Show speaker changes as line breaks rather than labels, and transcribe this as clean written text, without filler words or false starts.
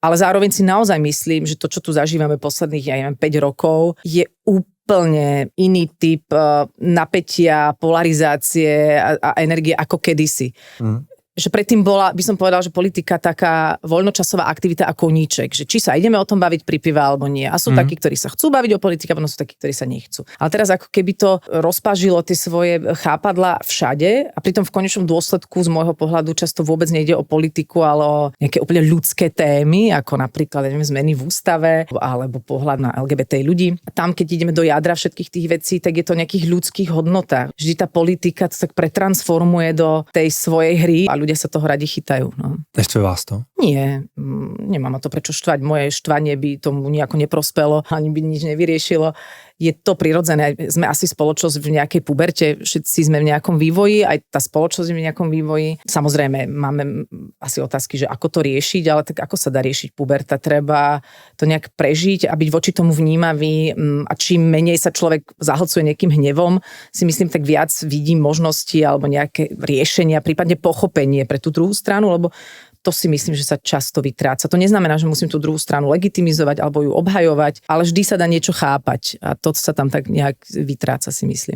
Ale zároveň si naozaj myslím, že to, čo tu zažívame posledných, 5 rokov, je úplne iný typ napätia, polarizácie a energie ako kedysi. Že predtým bola, by som povedala, že politika taká voľnočasová aktivita a koníček, že či sa ideme o tom baviť pri pive alebo nie. A sú takí, ktorí sa chcú baviť o politike, a potom sú takí, ktorí sa nechcú. Ale teraz ako keby to rozpažilo tie svoje chápadlá všade a pritom v konečnom dôsledku z môjho pohľadu často vôbec nejde o politiku, ale o nejaké úplne ľudské témy, ako napríklad zmeny v ústave alebo pohľad na LGBT ľudí. A tam, keď ideme do jadra všetkých tých vecí, tak je to nejakých ľudských hodnotách. Vždy tá politika to tak pretransformuje do tej svojej hry a ľudia sa toho radi chytajú. No.
Ešte vás to?
Nie, nemá ma to prečo štvať. Moje štvanie by tomu nejako neprospelo, ani by nič nevyriešilo. Je to prirodzené. Sme asi spoločnosť v nejakej puberte, všetci sme v nejakom vývoji, aj tá spoločnosť je v nejakom vývoji. Samozrejme, máme asi otázky, že ako to riešiť, ale tak ako sa dá riešiť puberta? Treba to nejak prežiť a byť voči tomu vnímavý a čím menej sa človek zahlcuje nejakým hnevom, si myslím, tak viac vidí možnosti alebo nejaké riešenia, prípadne pochopenie pre tú druhú stranu, lebo to si myslím, že sa často vytráca. To neznamená, že musím tú druhú stranu legitimizovať alebo ju obhajovať, ale vždy sa dá niečo chápať a to sa tam tak nejak vytráca, si myslím.